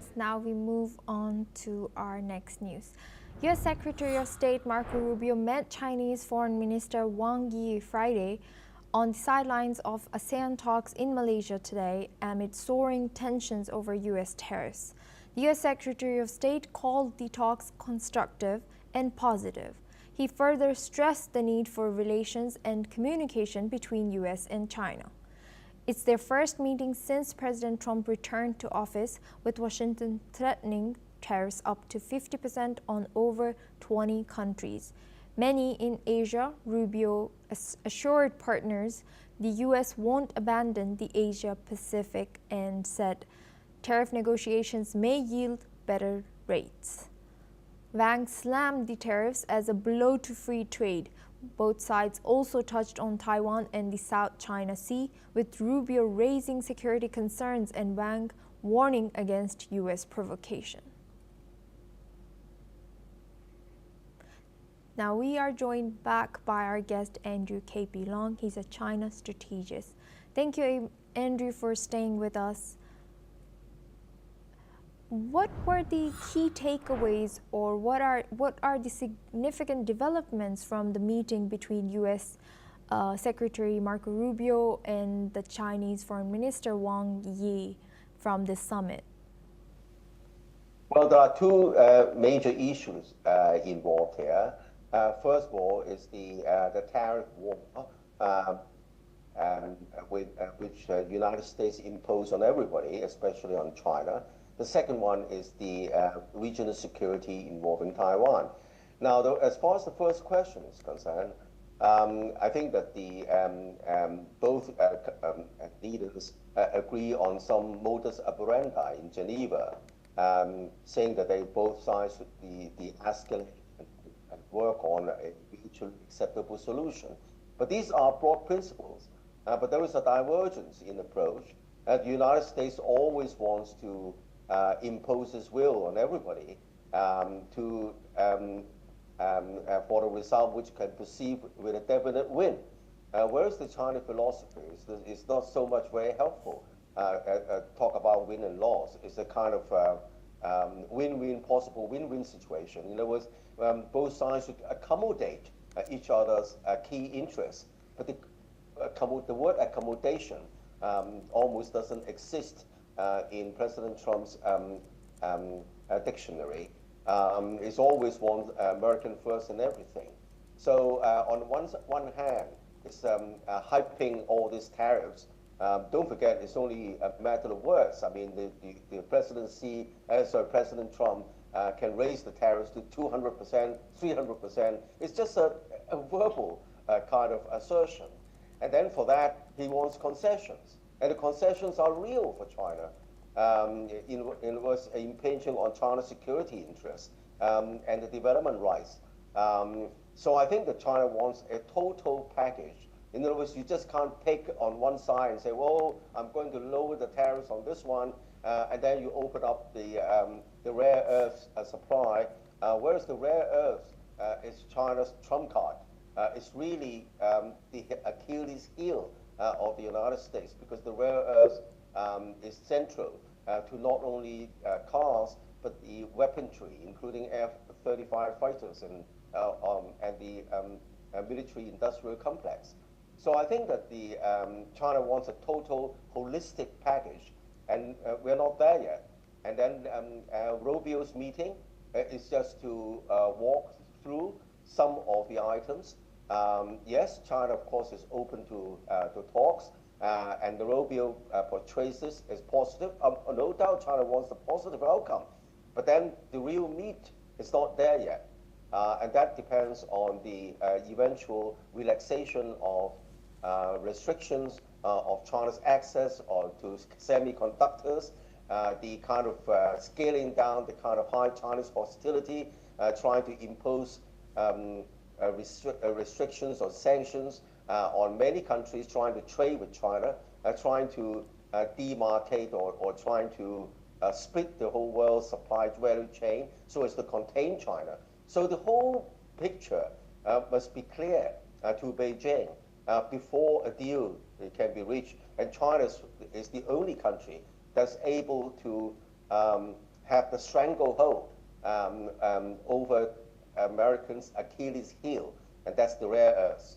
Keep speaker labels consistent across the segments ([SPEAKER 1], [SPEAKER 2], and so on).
[SPEAKER 1] friends, now we move on to our next news. U.S. Secretary of State Marco Rubio met Chinese Foreign Minister Wang Yi Friday on the sidelines of ASEAN talks in Malaysia today amid soaring tensions over U.S. tariffs. The U.S. Secretary of State called the talks constructive and positive. He further stressed the need for relations and communication between U.S. and China. It's their first meeting since President Trump returned to office, with Washington threatening tariffs up to 50% on over 20 countries. Many in Asia, Rubio assured partners the U.S. won't abandon the Asia-Pacific and said tariff negotiations may yield better rates. Wang slammed the tariffs as a blow to free trade. Both sides also touched on Taiwan and the South China Sea, with Rubio raising security concerns and Wang warning against U.S. provocation. Now we are joined back by our guest Andrew K.P. Long. He's a China strategist. Thank you, Andrew, for staying with us. What were the key takeaways, or what are the significant developments from the meeting between U.S. Secretary Marco Rubio and the Chinese Foreign Minister Wang Yi from this summit?
[SPEAKER 2] Well, there are two major issues involved here. First of all is the tariff war, which the United States imposed on everybody, especially on China. The second one is the regional security involving Taiwan. Now, as far as the first question is concerned, I think that the both leaders agree on some modus operandi in Geneva, saying that both sides should be escalate and work on a mutually acceptable solution. But these are broad principles. But there is a divergence in approach. The United States always wants to impose its will on everybody for the result which can perceive with a definite win. Whereas the China philosophy is not so much very helpful. Talk about win and loss. It's a kind of win-win, possible win-win situation. In other words, both sides should accommodate each other's key interests. But the word accommodation almost doesn't exist in President Trump's dictionary. It's always one American first and everything. So on one hand, it's hyping all these tariffs. Don't forget, it's only a matter of words. I mean, the President Trump can raise the tariffs to 200%, 300%. It's just a verbal kind of assertion. And then for that, he wants concessions. And the concessions are real for China. It was impinging on China's security interests and the development rights. So I think that China wants a total package. In other words, you just can't pick on one side and say, well, I'm going to lower the tariffs on this one, and then you open up the rare earth supply. Whereas the rare earth is China's trump card. It's really the Achilles heel of the United States, because the rare earth is central to not only cars, but the weaponry, including F-35 fighters and the military-industrial complex. So I think that China wants a total holistic package, and we're not there yet. And then Rubio's meeting is just to walk through some of the items. Yes, China, of course, is open to talks, and the Rubio portrays this as positive. No doubt China wants a positive outcome, but then the real meat is not there yet. And that depends on the eventual relaxation of restrictions of China's access to semiconductors, the kind of scaling down the kind of high Chinese hostility, trying to impose restrictions or sanctions on many countries trying to trade with China, trying to demarcate or trying to split the whole world supply value chain so as to contain China. So the whole picture must be clear to Beijing before a deal can be reached. And China is the only country that's able to have the stranglehold over Americans' Achilles heel, and that's the rare earths.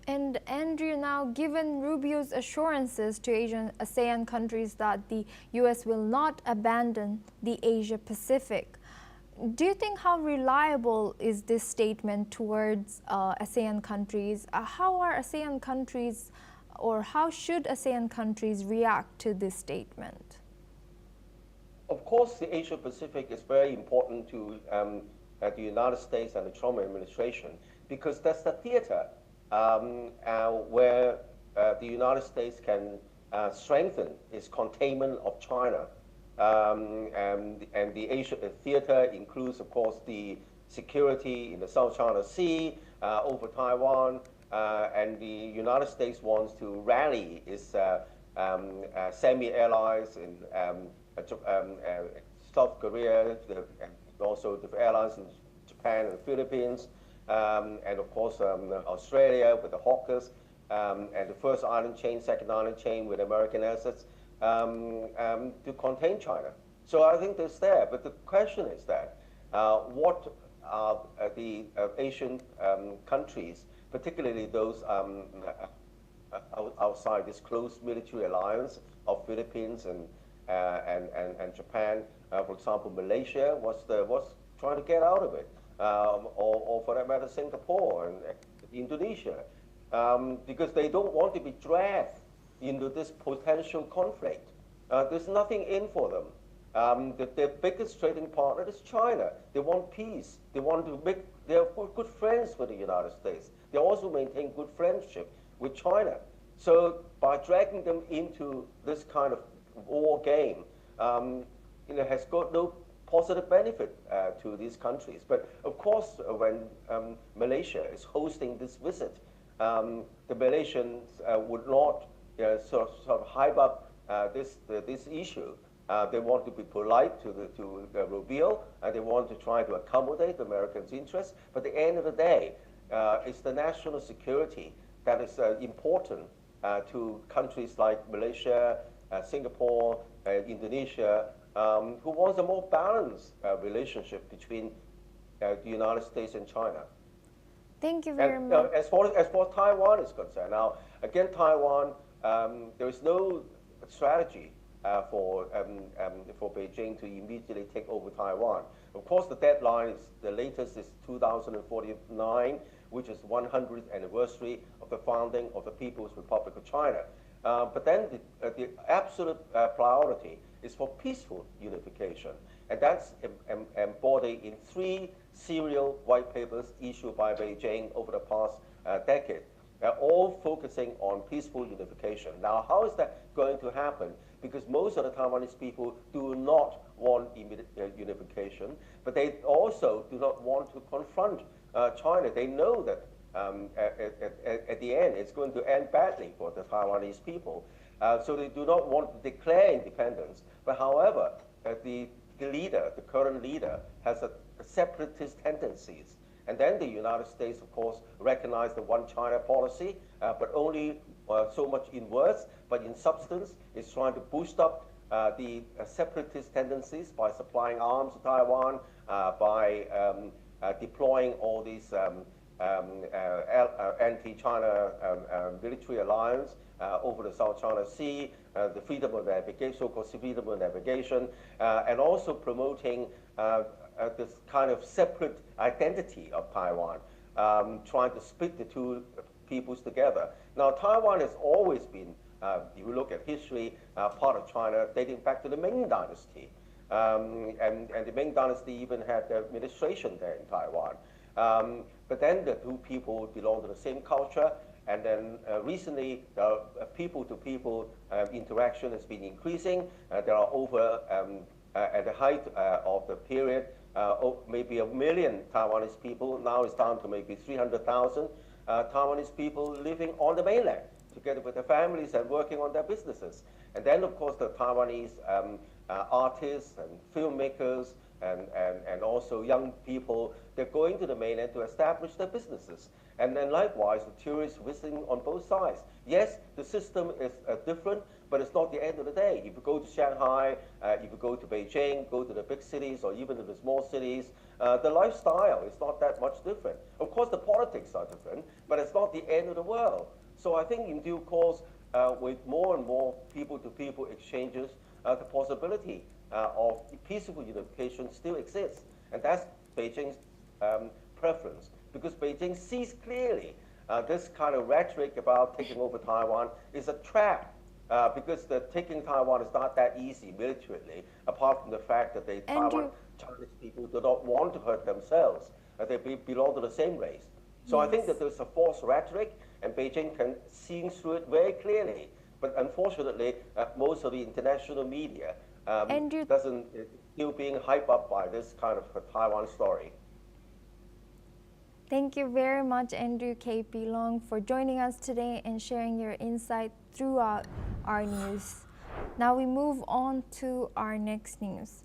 [SPEAKER 1] And Andrew, now given Rubio's assurances to Asian ASEAN countries that the U.S. will not abandon the Asia Pacific, do you think how reliable is this statement towards ASEAN countries? How are ASEAN countries, or how should ASEAN countries react to this statement?
[SPEAKER 2] Of course, the Asia Pacific is very important to the United States and the Trump administration because that's the theater where the United States can strengthen its containment of China. And the Asia theater includes, of course, the security in the South China Sea over Taiwan, and the United States wants to rally its semi-allies in South Korea, and also the allies in Japan and the Philippines, and of course Australia with the Hawkers, and the first island chain, second island chain with American assets to contain China. So I think that's there. But the question is that what are the Asian countries, particularly those outside this close military alliance of Philippines and Japan, for example, Malaysia was trying to get out of it, or for that matter, Singapore and Indonesia, because they don't want to be dragged into this potential conflict. There's nothing in for them. Their biggest trading partner is China. They want peace. They want to make. They're good friends with the United States. They also maintain good friendship with China. So by dragging them into this kind of war game, has got no positive benefit to these countries. But of course, when Malaysia is hosting this visit, the Malaysians would not sort of hype up this issue. They want to be polite to Rubio, and they want to try to accommodate the Americans' interests. But at the end of the day, it's the national security that is important to countries like Malaysia, Singapore, Indonesia, who wants a more balanced relationship between the United States and China.
[SPEAKER 1] Thank you very much.
[SPEAKER 2] As far as Taiwan is concerned, now again, Taiwan, there is no strategy for Beijing to immediately take over Taiwan. Of course, the deadline is the latest is 2049, which is 100th anniversary of the founding of the People's Republic of China. But then the absolute priority is for peaceful unification, and that's embodied in 3 serial white papers issued by Beijing over the past decade, all focusing on peaceful unification. Now, how is that going to happen? Because most of the Taiwanese people do not want immediate unification, but they also do not want to confront China. They know that at the end, it's going to end badly for the Taiwanese people. So they do not want to declare independence. But however, the current leader, has a separatist tendencies. And then the United States, of course, recognized the one China policy, but only so much in words, but in substance, it's trying to boost up the separatist tendencies by supplying arms to Taiwan, by deploying all these anti-China military alliance over the South China Sea, the freedom of navigation, so-called freedom of navigation, and also promoting this kind of separate identity of Taiwan, trying to split the two peoples together. Now, Taiwan has always been, if you look at history, part of China dating back to the Ming Dynasty. And the Ming Dynasty even had administration there in Taiwan. But then the two people belong to the same culture, and then recently the people-to-people interaction has been increasing. There are over, at the height of the period, maybe 1 million Taiwanese people. Now it's down to maybe 300,000 Taiwanese people living on the mainland, together with their families and working on their businesses. And then, of course, the Taiwanese artists and filmmakers and also young people, they're going to the mainland to establish their businesses. And then likewise, the tourists visiting on both sides. Yes, the system is different, but it's not the end of the day. If you go to Shanghai, if you go to Beijing, go to the big cities or even to the small cities, the lifestyle is not that much different. Of course, the politics are different, but it's not the end of the world. So I think in due course, with more and more people-to-people exchanges, the possibility of peaceful unification still exists. And that's Beijing's preference, because Beijing sees clearly this kind of rhetoric about taking over Taiwan is a trap, because the taking Taiwan is not that easy militarily, apart from the fact that the Taiwan Chinese people do not want to hurt themselves. They belong to the same race. So I think that there's a false rhetoric, and Beijing can see through it very clearly. But unfortunately, most of the international media doesn't still being hyped up by this kind of Taiwan story.
[SPEAKER 1] Thank you very much, Andrew K.P. Long, for joining us today and sharing your insight throughout our news. Now we move on to our next news.